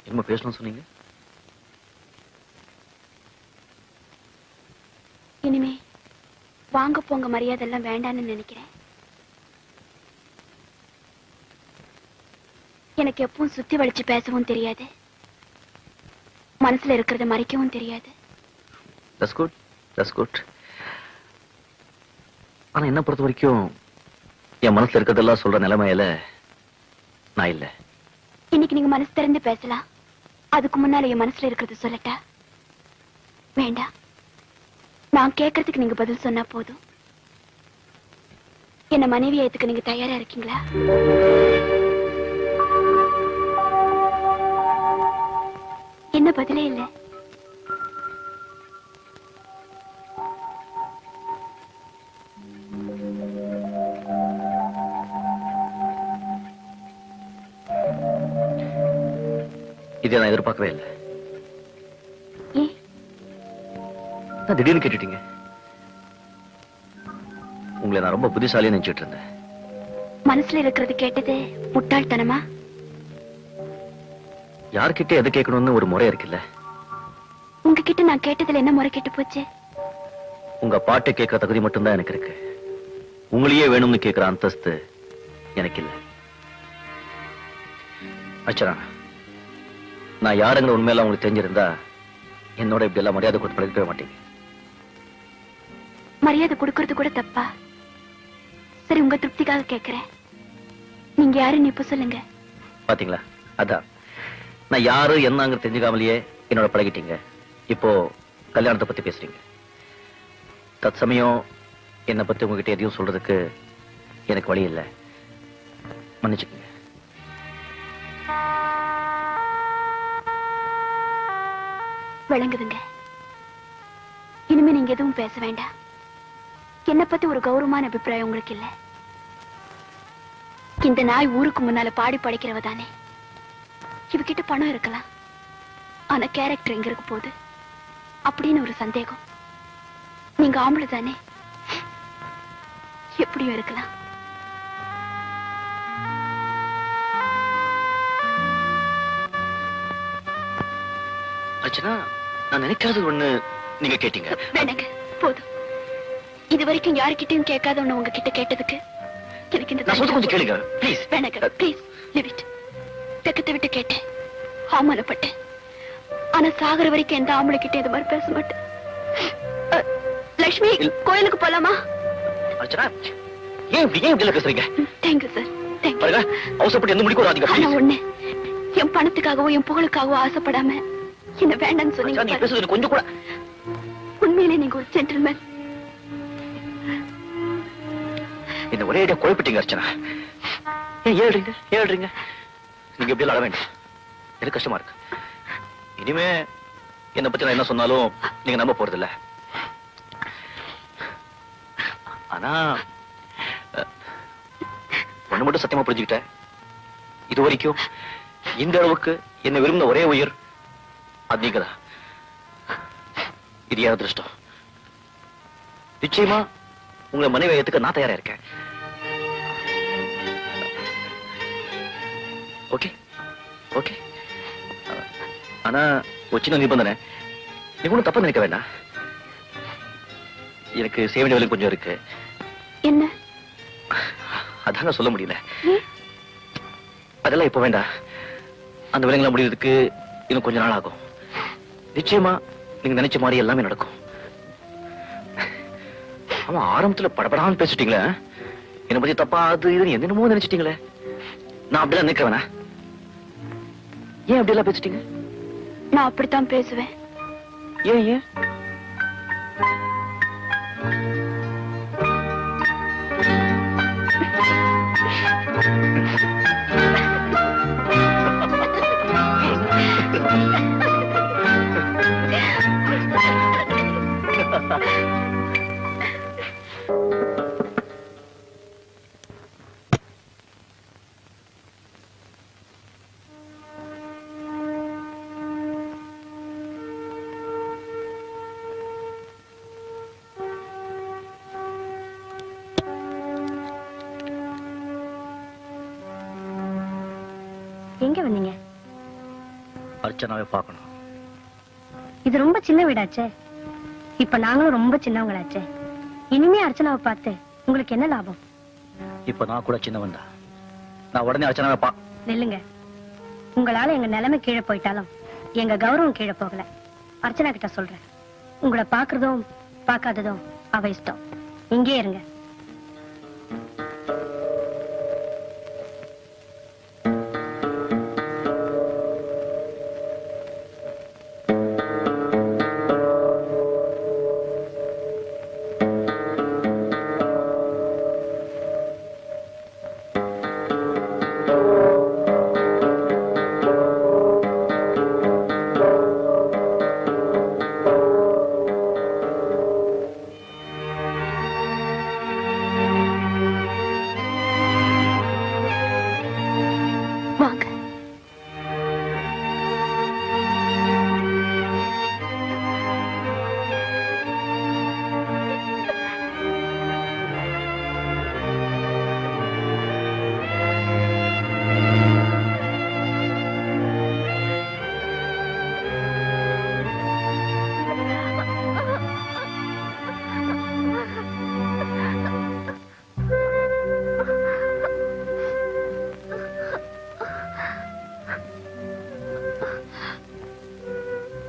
என்ன பேசணும்னு சொன்னீங்க? இனிமே வாங்க போங்க மரியாதை எல்லாம் வேண்டான்னு நினைக்கிறேன். எனக்கு எப்பவும் சுத்தி வளைச்சு பேசவும் தெரியாது, மனசுல இருக்கிறத மறைக்கவும் தெரியாது. That's good. That's good. ஆனா என்ன பொறுத்த வரைக்கும் என் மனசுல இருக்கிறதெல்லாம் சொல்ற நிலைமையில நான் இல்ல. இன்னைக்கு நீங்க மனசு திறந்து பேசலாம். அதுக்கு முன்னால என் மனசுல இருக்கிறது சொல்லட்டா? வேண்டாம். நான் கேட்கறதுக்கு நீங்க பதில் சொன்னா போதும். என்ன மனைவி ஏத்துக்க நீங்க தயாரா இருக்கீங்களா? என்ன பதிலே இல்ல. இதை நான் எதிர்பார்க்கவே இல்லை. திடீர்னு கேட்டுட்டீங்க. உங்களை நான் ரொம்ப புத்திசாலியா நினைச்சிட்டு இருந்தேன். மனசுல இருக்கிறது கேட்டது முட்டாள்தனமா? யார்கிட்ட எதை கேட்கணும்னு ஒரு முறை இருக்குல்ல. உங்ககிட்ட நான் கேட்டதுல என்ன முறை கேட்டு போச்சு? உங்க பாட்டை கேட்கிற தகுதி மட்டும்தான் எனக்கு இருக்கு. உங்களையே வேணும்னு கேட்கிற அந்தஸ்து எனக்கு இல்லை. அச்சரா, நான் யாருங்கிற உண்மையெல்லாம் உங்களுக்கு தெரிஞ்சிருந்தா என்னோட இப்படி எல்லாம் மரியாதை கொடுத்து பழகிக்கவே மாட்டீங்க. மரியாதை கொடுக்கறது கூட தப்பா? சரி, உங்க திருப்திக்காக கேட்கிறேன். நீங்க யாருன்னு இப்ப சொல்லுங்க. பாத்தீங்களா, அதான் நான் யாரு என்னங்க தெரிஞ்சுக்காமலேயே என்னோட பழகிட்டீங்க. இப்போ கல்யாணத்தை பத்தி பேசுறீங்க. தற்சமயம் என்னை பத்தி உங்ககிட்ட எதையும் சொல்றதுக்கு எனக்கு வழி இல்லை. மன்னிச்சுக்கோங்க. விளங்குதுங்க. இனிமே நீங்க எதுவும் பேச வேண்டாம். என்னை பத்தி ஒரு கௌரவமான அபிப்பிராயம் உங்களுக்கு இல்ல. இந்த நாய் ஊருக்கு முன்னால பாடி படைக்கிறவ தானே. இவகிட்ட பணம் இருக்கலாம், ஆனா கேரக்டர் எங்க இருக்க போகுது அப்படின்னு ஒரு சந்தேகம். நீங்க ஆம்பளை தானே, எப்படியும் இருக்கலாம். அர்ச்சனா, நான் நினைக்காத ஒண்ணு நீங்க கேட்டீங்க. வேணாங்க, போதும். இது வரைக்கும் யாருக்கிட்டையும் கேட்காத ஒண்ணு உங்ககிட்ட கேட்டதுக்கு எனக்கு இந்த கொஞ்சம் கேளுங்க ப்ளீஸ். வேணாங்க, ப்ளீஸ் லிவ் இட். வெக்கத்தை விட்டு கேட்டேன், அவமானப்பட்டேன். ஆனா சாகர வரைக்கும் எந்த ஆம்பளை கிட்ட இது மாதிரி பேச மாட்டேன். லட்சுமி, கோயிலுக்கு போலாமா? அர்ச்சனா, ஏன் இப்படி பேசுறீங்க? Thank you sir, thank you. பாருங்க, அவசரப்பட்டு எந்த முடிக்கு வராதீங்க. ஆனா ஒண்ணு, என் பணத்துக்காகவோ என் புகழுக்காகவோ ஆசைப்படாம என்ன வேண்டாம்னு சொன்னீங்க. நீங்க பேசுறது கொஞ்சம் கூட. உண்மையிலே நீங்க ஒரு ஜென்டில்மேன். என்ன ஒரே ஐடியா குழப்பிட்டீங்க அர்ச்சனா. ஏன் ஏழுறீங்க? நீங்க எப்படி அழ வேண்டாம், எனக்கு கஷ்டமா இருக்கு. இனிமே என்னை பத்தி நான் என்ன சொன்னாலும் நீங்க நம்ப போறது இல்ல. ஆனா ஒண்ணு மட்டும் சத்தியமா புரிஞ்சுக்கிட்டேன். இது வரைக்கும் இந்த அளவுக்கு என்ன விரும்பின ஒரே உயிர் அது நீங்கதான். இது என் அதிர்ஷ்டம். நிச்சயமா உங்களை மனைவி ஏத்துக்க நான் தயாரா இருக்கேன். Okay okay. ஆனா ஒரு சின்ன நிபந்தனை. நீங்க ஒன்றும் தப்பா நினைக்க வேண்டாம். எனக்கு செய்ய வேண்டிய வேலை கொஞ்சம் இருக்கு. என்ன? அதாங்க சொல்ல முடியல. அதெல்லாம் இப்ப வேண்டாம். அந்த வேலைங்களை முடிவதற்கு இன்னும் கொஞ்ச நாள் ஆகும். நிச்சயமா நீங்க நினைச்ச மாதிரி எல்லாமே நடக்கும். ஆமா, ஆரம்பத்துல படபடான்னு பேசிட்டீங்களே, என்னை பத்தி தப்பா அது இது என்னென்னமோ நினைச்சிட்டீங்களே. நான் அப்படிலாம் நினைக்கிறேனா? ஏன் அப்படியெல்லாம் பேசிட்டீங்க? நான் அப்படித்தான் பேசுவேன். ஏன்? எங்க வந்தீங்க? அர்ச்சனாவை பார்க்கணும். இது ரொம்ப சின்ன வீடாச்சே. இப்ப நாங்களும் ரொம்ப சின்னவங்களாச்சே. இனிமே அர்ச்சனாவை பார்த்து உங்களுக்கு என்ன லாபம்? இப்ப நான் கூட சின்னவன் தான். நான் உடனே அர்ச்சனாவை நில்லுங்க. உங்களால எங்க நிலைமை கீழே போயிட்டாலும் எங்க கௌரவம் கீழே போகல. அர்ச்சனா கிட்ட சொல்றேன், உங்களை பாக்குறதும் பார்க்காததும் அவ இஷ்டம். இங்கே இருங்க.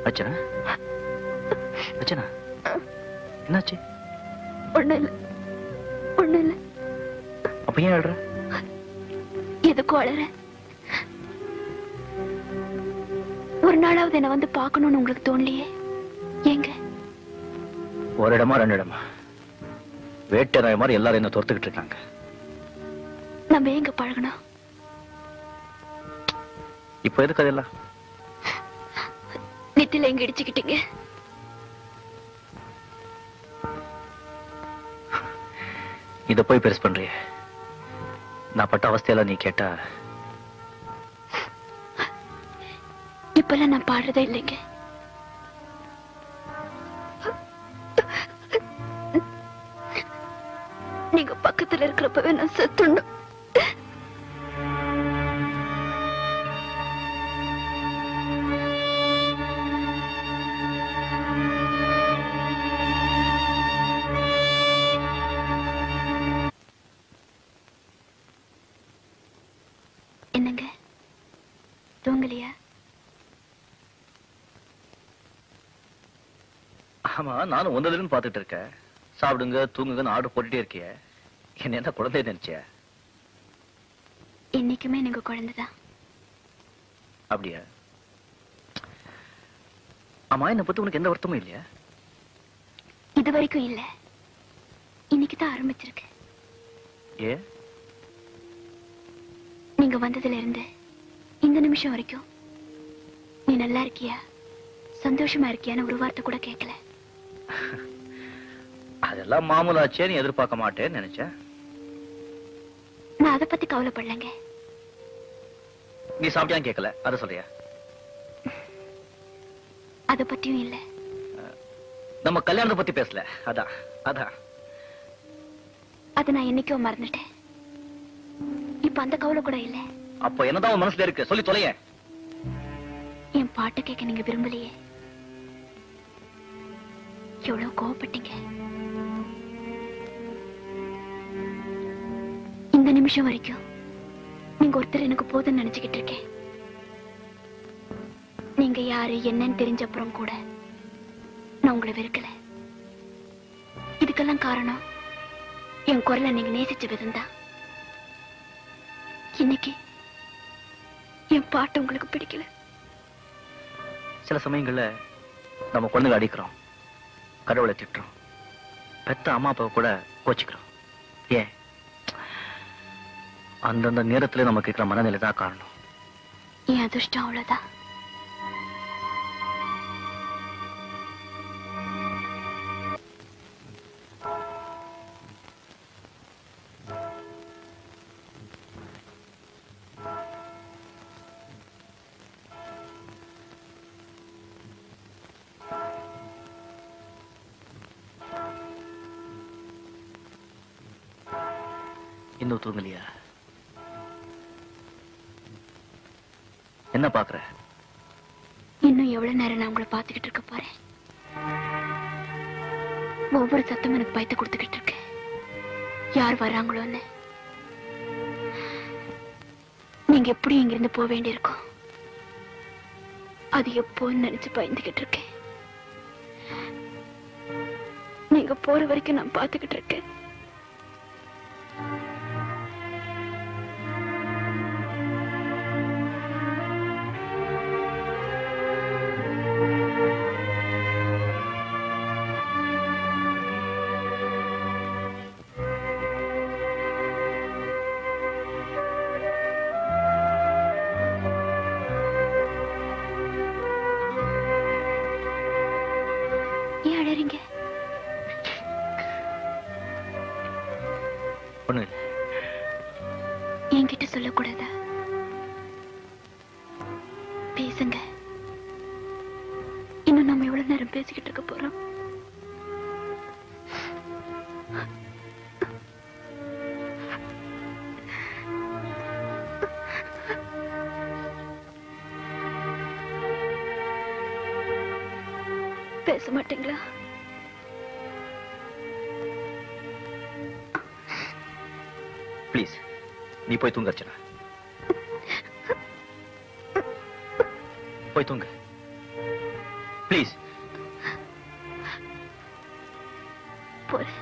அர்ச்சனா, அர்ச்சனா, என்னாச்சு? ஒண்ணு இல்ல, ஒண்ணு இல்ல. அப்ப ஏன் அழுற? எதுக்கும் அழற? ஒரு நாளாவது என்ன வந்து பார்க்கணும்னு உங்களுக்கு தோணலையே? ஏங்க? ஒரு இடமா ரெண்டு இடமா வேட்டை நாய் மாதிரி எல்லாரும் என்ன துரத்துக்கிட்டு இருக்காங்க. நம்ம எங்க பழகணும்? இப்ப எதுக்கு அதெல்லாம்? நெத்தில எங்க இடிச்சுக்கிட்டீங்க? இத போய் பெருசு பண்றிய? நான் பட்ட அவஸ்தையெல்லாம் நீ கேட்டா? இப்பெல்லாம் நான் பாடுறதே இல்லைங்க. நீங்க பக்கத்துல இருக்கிறப்பவே நான் செத்துணும். என்னங்க, தூங்கலையா? ஆமா, நானும் ஒன்றதுன்னு பாத்துட்டு இருக்கேன். சாப்பிடுங்க தூங்குங்கன்னு ஆர்டர் போட்டுட்டே இருக்கிய. என்ன என்ன குழந்தை நினைச்சிய? என்னைக்குமே நீங்க குழந்தைதான். அப்படியா? ஆமா, என்ன பத்தி உனக்கு எந்த வருத்தமும் இல்லையா? இது வரைக்கும் இல்ல, இன்னைக்குதான் ஆரம்பிச்சிருக்கு. ஏ? நீங்க வந்ததுல இருந்து இந்த நிமிஷம் வரைக்கும் நீ நல்லா இருக்கியா, சந்தோஷமா இருக்கியான்னு ஒரு வார்த்தை கூட கேட்கல. அதெல்லாம் மாமூலாச்சே, நீ எதிர்பார்க்க மாட்டேன்னு நினைச்சேன். நான் அதை பத்தி கவலைப்படலங்க. நீ சாப்பிட்டியான்னு கேட்கல, அதை சொல்றியா? அதை பத்தியும் இல்ல. நம்ம கல்யாணத்தை பத்தி பேசல, அதான் அதான். அதை நான் என்னைக்கோ மறந்துட்டேன். இப்ப அந்த கவலை கூட இல்ல. அப்ப என்னதான் உன் மனசுல இருக்கு, சொல்லி தொலைய. என் பாட்டு கேட்க நீங்க விரும்பலையே. எவ்வளவு கோவப்பட்டீங்க. இந்த நிமிஷம் வரைக்கும் நீங்க ஒருத்தர் எனக்கு போதும்னு நினைச்சுக்கிட்டு இருக்கேன். நீங்க யாரு என்னன்னு தெரிஞ்ச அப்புறம் கூட நான் உங்களை வெறுக்கல. இதுக்கெல்லாம் காரணம் என் குரலை நீங்க நேசிச்ச விதம்தான். இன்னைக்கு என் பாட்டு உங்களுக்கு பிடிக்கல. சில சமயங்கள்ல நம்ம குழந்தைங்க அடிக்கிறோம், கடவுளை திட்டுறோம், பெத்த அம்மா அப்பாவை கூட கோச்சிக்கிறோம். ஏன்? அந்தந்த நேரத்துல நமக்கு இருக்கிற மனநிலை தான் காரணம். என் அதிர்ஷ்டம் அவ்வளவுதான். இன்னும் தூங்கலையா? என்ன பாக்குற? இன்னும் எவ்வளவு நேரம் நான் உங்களை பார்த்துக்கிட்டு இருக்க போறேன்? ஒவ்வொரு சத்தமும் எனக்கு பயத்தை கொடுத்துக்கிட்டு இருக்கு. யார் வராங்களோன்னு. நீங்க எப்படி இங்கிருந்து போக வேண்டியிருக்கும். அது எப்போன்னு நினைச்சு பயந்துகிட்டு இருக்கேன். நீங்க போற வரைக்கும் நான் பார்த்துக்கிட்டு இருக்கேன். ஏன் அழறீங்க? ஒண்ணு என்கிட்ட சொல்லக்கூடாதா? பேசுங்க. இன்னும் நம்ம எவ்வளவு நேரம் பேசிக்கிட்டு இருக்க போறோம்? பேச மாட்டீங்களா? ப்ளீஸ், நீ போய் தூங்க அர்ச்சனா. போய் தூங்க ப்ளீஸ். போறேன்.